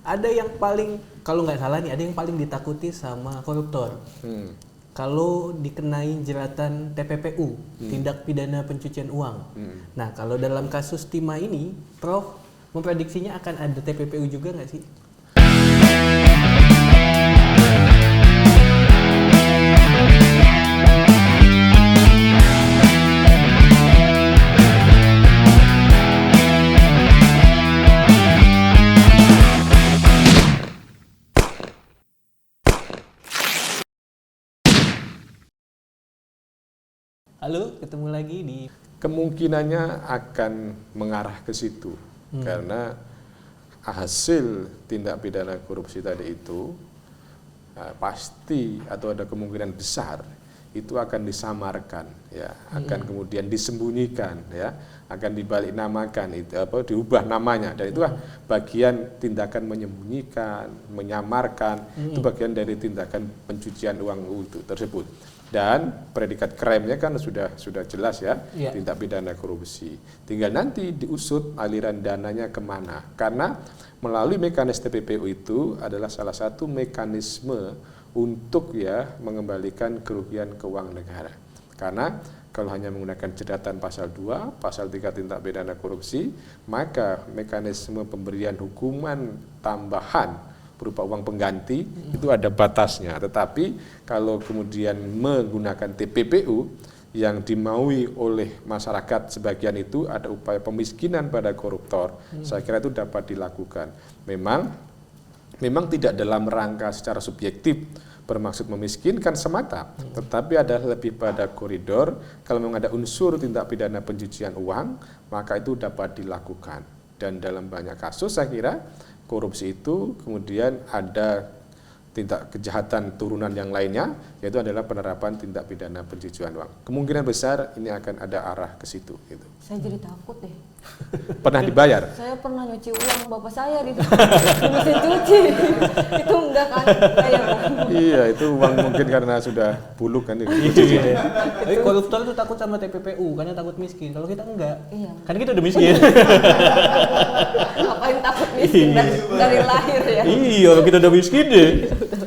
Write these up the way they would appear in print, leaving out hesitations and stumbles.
Ada yang paling, kalau nggak salah nih, ada yang paling ditakuti sama koruptor. Kalau dikenai jeratan TPPU, tindak pidana pencucian uang. Nah, kalau dalam kasus Timah ini, Prof memprediksinya akan ada TPPU juga nggak sih? Halo, ketemu lagi di... Kemungkinannya akan mengarah ke situ karena hasil tindak pidana korupsi tadi itu pasti atau ada kemungkinan besar itu akan disamarkan, ya, akan kemudian disembunyikan, ya, akan dibalik namakan, itu diubah namanya, dan itulah bagian tindakan menyembunyikan, menyamarkan, itu bagian dari tindakan pencucian uang itu tersebut. Dan predikat krimnya kan sudah jelas, ya, tindak pidana korupsi. Tinggal nanti diusut aliran dananya kemana. Karena melalui mekanisme TPPU itu adalah salah satu mekanisme untuk, ya, mengembalikan kerugian keuangan negara. Karena kalau hanya menggunakan jeratan pasal 2, pasal 3 tindak pidana korupsi, maka mekanisme pemberian hukuman tambahan berupa uang pengganti itu ada batasnya. Tetapi kalau kemudian menggunakan TPPU yang dimaui oleh masyarakat sebagian itu ada upaya pemiskinan pada koruptor, saya kira itu dapat dilakukan. Memang tidak dalam rangka secara subjektif bermaksud memiskinkan semata, tetapi ada lebih pada koridor. Kalau memang ada unsur tindak pidana pencucian uang, maka itu dapat dilakukan. Dan dalam banyak kasus saya kira korupsi itu kemudian ada tindak kejahatan turunan yang lainnya, yaitu adalah penerapan tindak pidana pencucian uang. Kemungkinan besar ini akan ada arah ke situ. Gitu. Saya jadi takut deh. Pernah dibayar? Saya pernah nyuci uang bapak saya di mesin cuci. Itu enggak kan? Saya Iya, itu uang mungkin karena sudah buluk kan. Tapi koruptor itu takut sama TPPU karena takut miskin. Kalau kita enggak, kan kita udah miskin. Ngapain takut miskin dari lahir ya? Iya, kita udah miskin deh.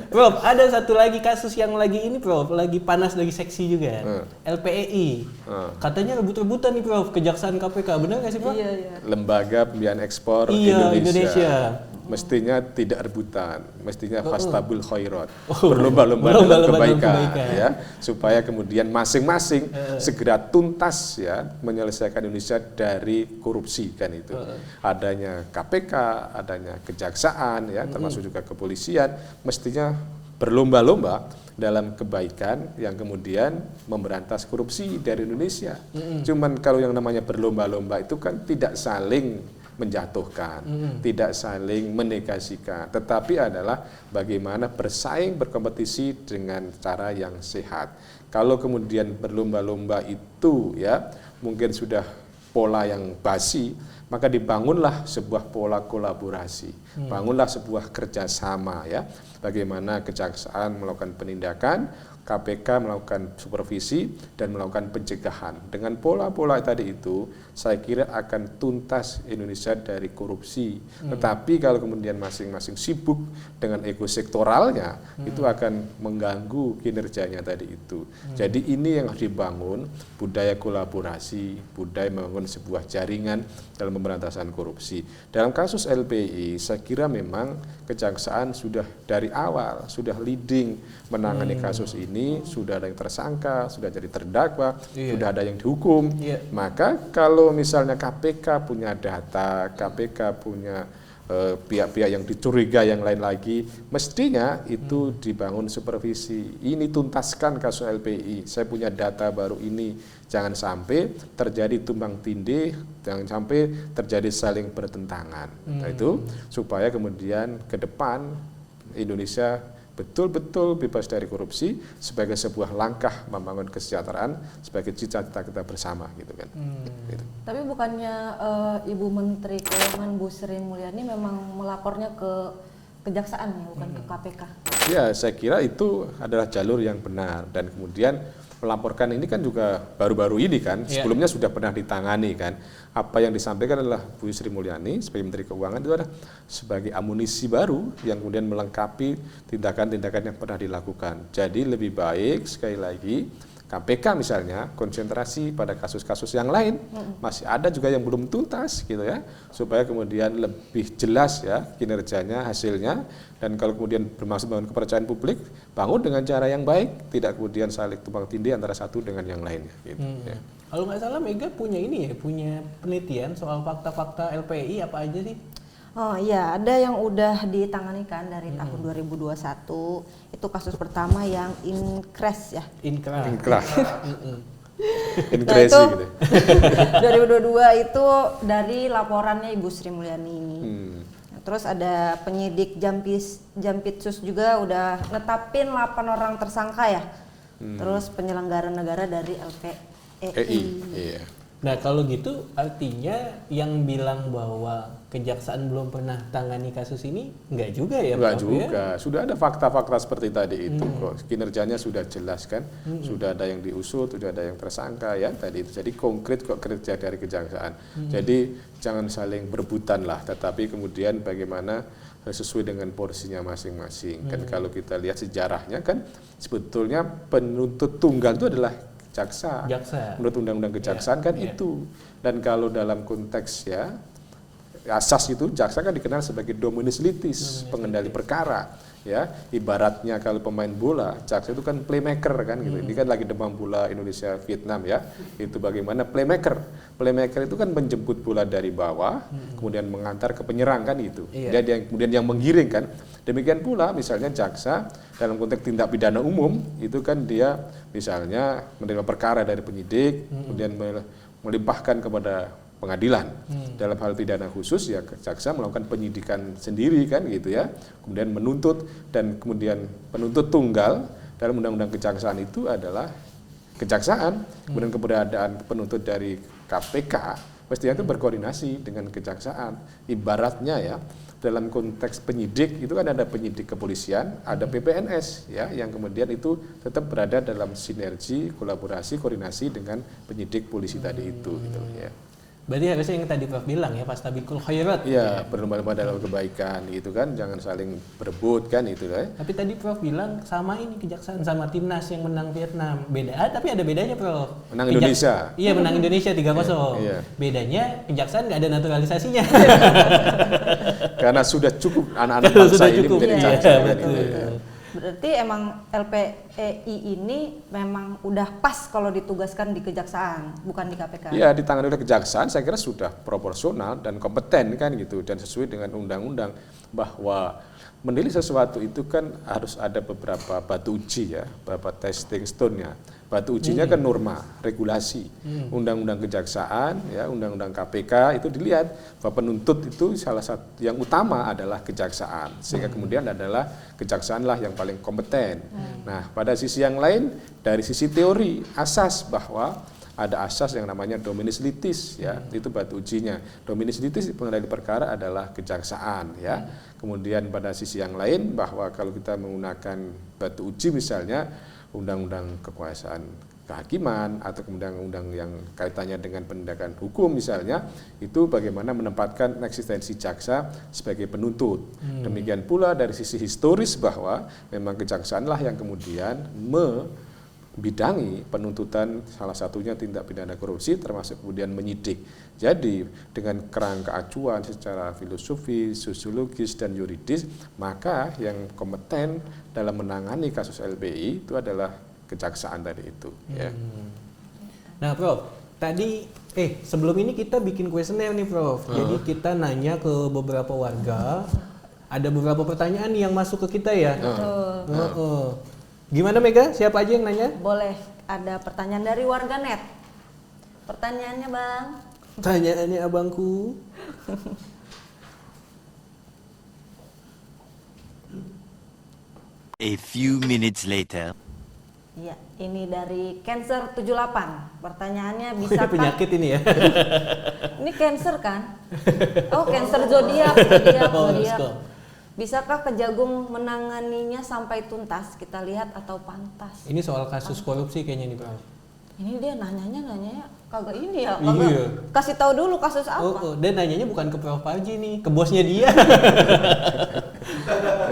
Prof, ada satu lagi kasus yang lagi ini, Prof, lagi panas, lagi seksi juga. LPEI. Katanya rebut-rebutan nih, Prof, Kejaksaan KPK. Benar nggak sih, Prof? Iya. Lembaga Pembiayaan Ekspor Indonesia. Mestinya tidak rebutan, mestinya fastabul khairat, berlomba-lomba dalam kebaikan, ya, supaya kemudian masing-masing segera tuntas, ya, menyelesaikan Indonesia dari korupsi kan itu. Adanya KPK, adanya kejaksaan, ya, termasuk juga kepolisian, mestinya berlomba-lomba dalam kebaikan yang kemudian memberantas korupsi dari Indonesia. Cuman kalau yang namanya berlomba-lomba itu kan tidak saling menjatuhkan, tidak saling menegasikan, tetapi adalah bagaimana bersaing, berkompetisi dengan cara yang sehat. Kalau kemudian berlomba-lomba itu, ya, mungkin sudah pola yang basi, maka dibangunlah sebuah pola kolaborasi, bangunlah sebuah kerjasama, ya, bagaimana kejaksaan melakukan penindakan, KPK melakukan supervisi dan melakukan pencegahan. Dengan pola-pola tadi itu, saya kira akan tuntas Indonesia dari korupsi. Tetapi kalau kemudian masing-masing sibuk dengan ego sektoralnya, itu akan mengganggu kinerjanya tadi itu. Jadi ini yang harus dibangun, budaya kolaborasi, budaya membangun sebuah jaringan dalam pemberantasan korupsi. Dalam kasus LPI, saya kira memang kejaksaan sudah dari awal, sudah leading menangani kasus ini, sudah ada yang tersangka, sudah jadi terdakwa, sudah ada yang dihukum. Maka kalau misalnya KPK punya data, KPK punya pihak-pihak yang dicurigai yang lain lagi, mestinya itu dibangun supervisi. Ini tuntaskan kasus LPI, saya punya data baru ini. Jangan sampai terjadi tumbang tindih, jangan sampai terjadi saling bertentangan. Nah, itu supaya kemudian ke depan Indonesia betul-betul bebas dari korupsi sebagai sebuah langkah membangun kesejahteraan sebagai cita-cita kita bersama, gitu kan. Gitu. Tapi bukannya Ibu Menteri Keuangan Bu Sri Mulyani memang melapornya ke kejaksaan ya, bukan ke KPK. Ya, saya kira itu adalah jalur yang benar, dan kemudian melaporkan ini kan juga baru-baru ini kan, sebelumnya sudah pernah ditangani kan. Apa yang disampaikan adalah Bu Sri Mulyani sebagai Menteri Keuangan itu adalah sebagai amunisi baru yang kemudian melengkapi tindakan-tindakan yang pernah dilakukan. Jadi lebih baik sekali lagi KPK misalnya konsentrasi pada kasus-kasus yang lain, masih ada juga yang belum tuntas gitu ya, supaya kemudian lebih jelas ya kinerjanya, hasilnya, dan kalau kemudian bermaksud membangun kepercayaan publik, bangun dengan cara yang baik, tidak kemudian saling tumpang tindih antara satu dengan yang lainnya gitu. Ya. Kalau nggak salah Mega punya ini ya, punya penelitian soal fakta-fakta LPI apa aja sih? Oh iya, ada yang udah ditangani kan dari tahun 2021. Itu kasus pertama yang Incres ya. Incres. Nah itu 2022 itu dari laporannya Ibu Sri Mulyani. Nah, terus ada penyidik Jampitsus juga udah netapin 8 orang tersangka ya. Terus penyelenggara negara dari LPEI. Iya. Nah kalau gitu artinya yang bilang bahwa kejaksaan belum pernah tangani kasus ini enggak juga ya? Enggak juga, ya? Sudah ada fakta-fakta seperti tadi itu kok, kinerjanya sudah jelas kan, sudah ada yang diusut, sudah ada yang tersangka ya tadi itu, jadi konkret kok kerja dari kejaksaan. Jadi jangan saling berebutan lah, tetapi kemudian bagaimana sesuai dengan porsinya masing-masing. Kan kalau kita lihat sejarahnya kan sebetulnya penuntut tunggal itu adalah jaksa. Menurut undang-undang kejaksaan kan itu. Dan kalau dalam konteks ya asas itu jaksa kan dikenal sebagai dominus litis, pengendali perkara. Ya, ibaratnya kalau pemain bola, jaksa itu kan playmaker kan gitu. Ini kan lagi demam bola Indonesia Vietnam ya. Itu bagaimana playmaker. Playmaker itu kan menjemput bola dari bawah, kemudian mengantar ke penyerang kan itu. Jadi yang kemudian yang menggiring kan. Demikian pula misalnya jaksa dalam konteks tindak pidana umum itu kan dia misalnya menerima perkara dari penyidik, kemudian melimpahkan kepada pengadilan. Dalam hal pidana khusus ya jaksa melakukan penyidikan sendiri kan gitu ya. Kemudian menuntut, dan kemudian penuntut tunggal dalam undang-undang kejaksaan itu adalah kejaksaan. Kemudian keberadaan penuntut dari KPK mestinya itu berkoordinasi dengan kejaksaan. Ibaratnya ya dalam konteks penyidik itu kan ada penyidik kepolisian, ada PPNS ya yang kemudian itu tetap berada dalam sinergi, kolaborasi, koordinasi dengan penyidik polisi tadi itu gitu ya. Berarti harusnya yang tadi Prof bilang ya, fastabiqul khairat. Iya, berlomba-lomba dalam kebaikan gitu kan, jangan saling berebut kan itu ya. Tapi tadi Prof bilang sama ini kejaksaan sama timnas yang menang Vietnam. Beda, tapi ada bedanya Prof. Menang Indonesia. Iya, menang Indonesia 3-0. Iya. Bedanya kejaksaan nggak ada naturalisasinya. Karena sudah cukup anak-anak bangsa ini menjadi jaksa kan itu. Berarti emang LPEI ini memang udah pas kalau ditugaskan di kejaksaan, bukan di KPK? Iya, ditangani oleh kejaksaan saya kira sudah proporsional dan kompeten kan gitu, dan sesuai dengan undang-undang bahwa menilai sesuatu itu kan harus ada beberapa batu uji ya, beberapa testing stone-nya. Batu ujinya kan norma, regulasi, undang-undang kejaksaan, ya, undang-undang KPK itu dilihat bahwa penuntut itu salah satu yang utama adalah kejaksaan, sehingga kemudian adalah kejaksaan lah yang paling kompeten. Nah, pada sisi yang lain dari sisi teori asas bahwa ada asas yang namanya dominus litis ya, itu batu ujinya. Dominus litis pengendali perkara adalah kejaksaan ya. Kemudian pada sisi yang lain bahwa kalau kita menggunakan batu uji misalnya undang-undang kekuasaan kehakiman atau undang-undang yang kaitannya dengan penindakan hukum misalnya, itu bagaimana menempatkan eksistensi jaksa sebagai penuntut. Demikian pula dari sisi historis bahwa memang kejahsaanlah yang kemudian membidangi penuntutan salah satunya tindak pidana korupsi termasuk kemudian menyidik. Jadi dengan kerangka acuan secara filosofi, sosiologis dan yuridis, maka yang kompeten dalam menangani kasus LPI itu adalah kejaksaan tadi itu ya. Nah, Prof, tadi sebelum ini kita bikin kuesioner nih, Prof. Jadi kita nanya ke beberapa warga, ada beberapa pertanyaan yang masuk ke kita ya. Gimana Mega? Siapa aja yang nanya? Boleh, ada pertanyaan dari warganet. Pertanyaannya Bang. Pertanyaannya abangku. A few minutes later. Iya, ini dari Cancer 78. Pertanyaannya bisakah penyakit ini ya? Ini Cancer kan? Oh, Cancer zodiak. Bisakah Kejagung menanganinya sampai tuntas? Kita lihat atau pantas? Ini soal kasus korupsi kayaknya nih, Prof. Ini dia nanyanya kagak ini ya, kagak kasih tahu dulu kasus apa. Dia nanyanya bukan ke Prof Parji nih, ke bosnya dia.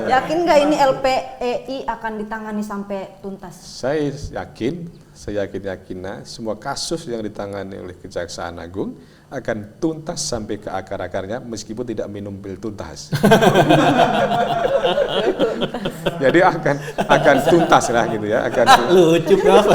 Yakin nggak ini LPEI akan ditangani sampai tuntas? Saya yakin semua kasus yang ditangani oleh Kejaksaan Agung akan tuntas sampai ke akar-akarnya meskipun tidak minum pil tuntas. Jadi akan tuntas lah gitu ya, Lucu, Prof.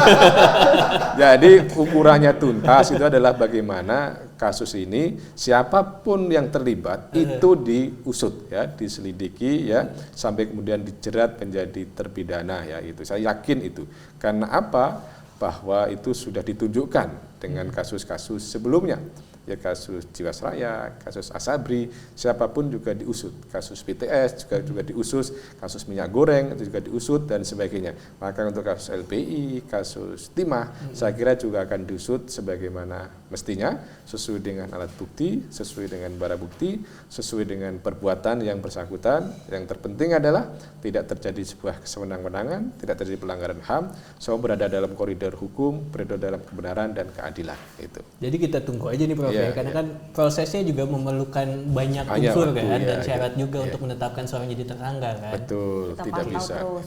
Jadi ukurannya tuntas itu adalah bagaimana kasus ini siapapun yang terlibat itu diusut ya, diselidiki ya, sampai kemudian dijerat menjadi terpidana ya, itu saya yakin itu. Karena apa? Bahwa itu sudah ditunjukkan dengan kasus-kasus sebelumnya. Ya, kasus Jiwasraya, kasus Asabri, siapapun juga diusut. Kasus BTS juga diusut, kasus minyak goreng itu juga diusut dan sebagainya. Maka untuk kasus LPI, kasus Timah, saya kira juga akan diusut sebagaimana mestinya, sesuai dengan alat bukti, sesuai dengan barang bukti, sesuai dengan perbuatan yang bersangkutan. Yang terpenting adalah tidak terjadi sebuah kesewenang-wenangan, tidak terjadi pelanggaran HAM, semua berada dalam koridor hukum, berada dalam kebenaran dan keadilan. Itu. Jadi kita tunggu aja nih, Prof. Karena kan prosesnya juga memerlukan banyak unsur kan, dan syarat juga untuk menetapkan seorang jadi tersangka kan. Betul,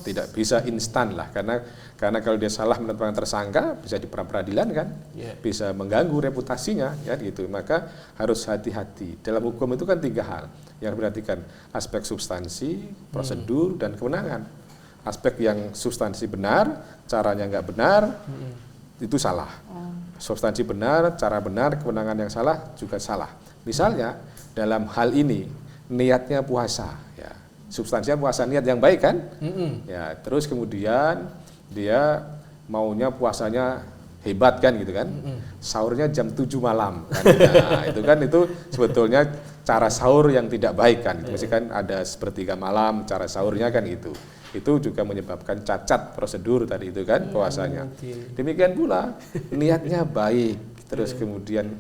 tidak bisa instan lah, karena kalau dia salah menetapkan tersangka bisa di peradilan kan, bisa mengganggu reputasinya ya gitu. Maka harus hati-hati. Dalam hukum itu kan 3 hal yang diperhatikan: aspek substansi, prosedur, dan kewenangan. Aspek yang substansi benar, caranya nggak benar, itu salah. Substansi benar, cara benar, kewenangan yang salah juga salah. Misalnya dalam hal ini niatnya puasa, ya. Substansinya puasa, niat yang baik kan? Ya, terus kemudian dia maunya puasanya hebat kan gitu kan? Sahurnya jam 7 malam kan? Nah, itu sebetulnya cara sahur yang tidak baik kan? Mesti kan ada sepertiga malam cara sahurnya kan gitu. Itu juga menyebabkan cacat prosedur tadi itu kan puasanya. Demikian pula niatnya baik, terus kemudian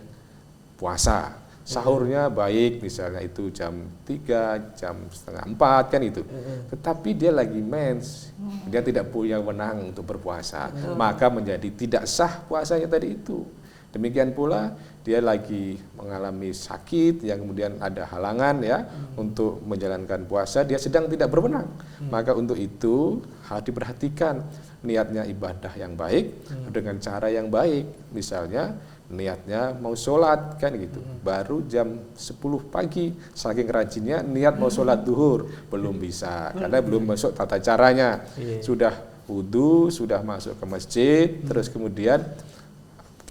puasa, sahurnya baik misalnya itu jam 3, jam setengah 4 kan itu. Tetapi dia lagi mens, dia tidak punya wewenang untuk berpuasa, maka menjadi tidak sah puasanya tadi itu. Demikian pula dia lagi mengalami sakit yang kemudian ada halangan ya untuk menjalankan puasa, dia sedang tidak berwenang. Maka untuk itu harus diperhatikan niatnya ibadah yang baik dengan cara yang baik. Misalnya niatnya mau sholat kan gitu, baru jam 10 pagi saking rajinnya niat mau sholat duhur belum bisa karena belum masuk tata caranya. Sudah wudu, sudah masuk ke masjid, terus kemudian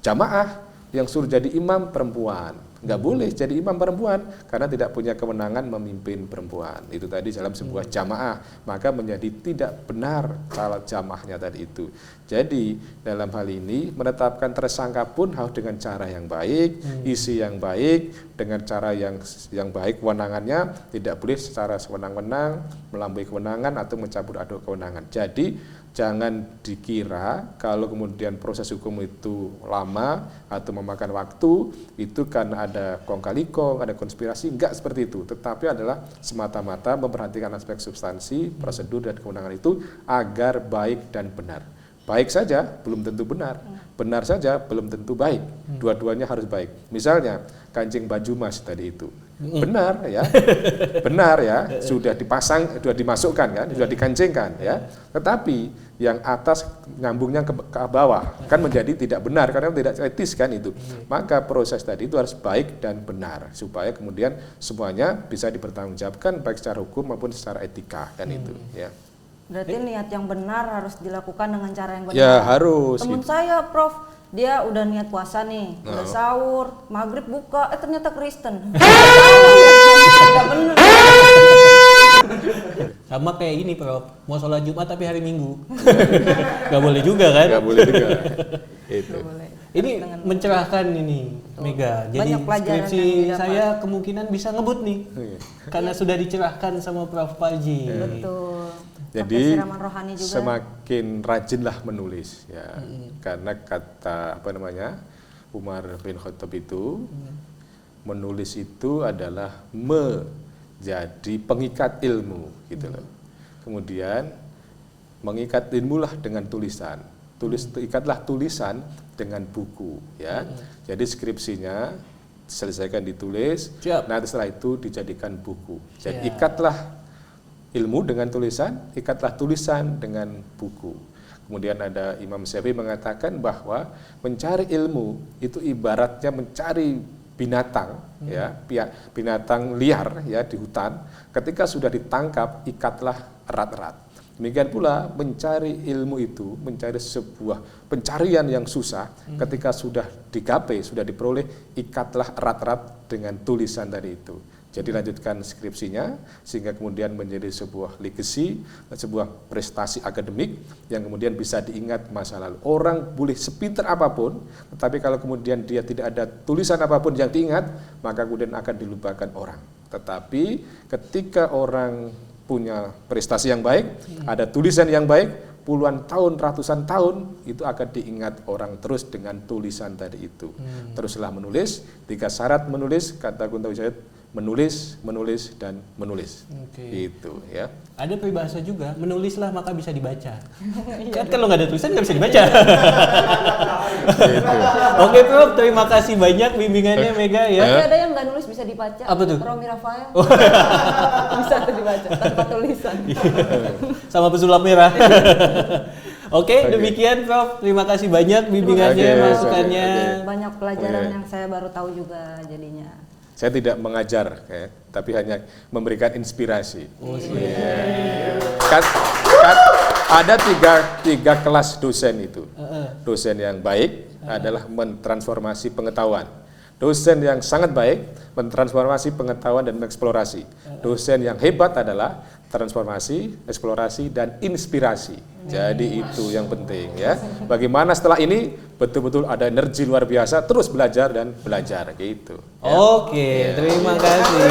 jamaah yang suruh jadi imam perempuan, nggak boleh jadi imam perempuan karena tidak punya kewenangan memimpin perempuan. Itu tadi dalam sebuah jamaah, maka menjadi tidak benar cara jamaahnya tadi itu. Jadi dalam hal ini menetapkan tersangka pun harus dengan cara yang baik, isi yang baik, dengan cara yang baik kewenangannya, tidak boleh secara sewenang-wenang melampaui kewenangan atau mencampur aduk kewenangan. Jadi jangan dikira kalau kemudian proses hukum itu lama atau memakan waktu, itu karena ada kong kali kong, ada konspirasi, enggak seperti itu. Tetapi adalah semata-mata memperhatikan aspek substansi, prosedur, dan kewenangan itu agar baik dan benar. Baik saja belum tentu benar, benar saja belum tentu baik. Dua-duanya harus baik. Misalnya kancing baju mas tadi itu benar ya, sudah dipasang, sudah dimasukkan kan, sudah dikancingkan ya. Tetapi yang atas nyambungnya ke bawah kan menjadi tidak benar karena tidak etis kan itu. Maka proses tadi itu harus baik dan benar supaya kemudian semuanya bisa dipertanggungjawabkan baik secara hukum maupun secara etika kan itu ya. Berarti niat yang benar harus dilakukan dengan cara yang benar. Ya harus. Temen saya, Prof, dia udah niat puasa nih, udah sahur, maghrib buka, ternyata Kristen. Gak bener. Sama kayak ini, Prof, mau sholat Jumat tapi hari Minggu. Gak boleh juga kan? Gak boleh juga. Itu. Ini mencerahkan ini, Mega. Jadi skripsi saya kemungkinan bisa ngebut nih, karena sudah dicerahkan sama Prof Parji. Betul. Jadi semakin rajinlah menulis ya, karena kata Umar bin Khattab itu menulis itu adalah jadi pengikat ilmu gitu loh. Kemudian mengikat ilmulah dengan tulisan. Ikatlah tulisan dengan buku ya. Jadi skripsinya selesaikan ditulis. Nah, setelah itu dijadikan buku. Jadi ikatlah ilmu dengan tulisan, ikatlah tulisan dengan buku. Kemudian ada Imam Syafi'i mengatakan bahwa mencari ilmu itu ibaratnya mencari binatang ya, binatang liar ya di hutan. Ketika sudah ditangkap, ikatlah erat-erat. Demikian pula mencari ilmu itu, mencari sebuah pencarian yang susah, ketika sudah digapai, sudah diperoleh, ikatlah erat-erat dengan tulisan tadi itu. Jadi lanjutkan skripsinya, sehingga kemudian menjadi sebuah legacy, sebuah prestasi akademik yang kemudian bisa diingat masa lalu. Orang boleh sepintar apapun, tetapi kalau kemudian dia tidak ada tulisan apapun yang diingat, maka kemudian akan dilupakan orang. Tetapi ketika orang punya prestasi yang baik, ada tulisan yang baik, puluhan tahun, ratusan tahun, itu akan diingat orang terus dengan tulisan tadi itu. Teruslah menulis, 3 syarat menulis, kata Kunto Wijaya, menulis, dan menulis. Itu ya. Ada peribahasa juga, menulislah maka bisa dibaca. Kan kalau nggak ada tulisan nggak bisa dibaca. Gitu. Oke Prof, terima kasih banyak bimbingannya Mega ya. Tapi ada yang nggak nulis bisa dibaca. Apa tuh? Romi Rafael. Bisa dibaca tanpa tulisan. Sama pesulap merah. Oke, demikian Prof. Terima kasih banyak bimbingannya, masukannya. Banyak pelajaran yang saya baru tahu juga jadinya. Saya tidak mengajar, ya, tapi hanya memberikan inspirasi. Kan ada tiga kelas dosen itu. Dosen yang baik adalah mentransformasi pengetahuan. Dosen yang sangat baik mentransformasi pengetahuan dan mengeksplorasi. Dosen yang hebat adalah transformasi, eksplorasi, dan inspirasi. Jadi itu yang penting ya. Bagaimana setelah ini betul-betul ada energi luar biasa, terus belajar dan belajar gitu. Ya. Oke, terima kasih.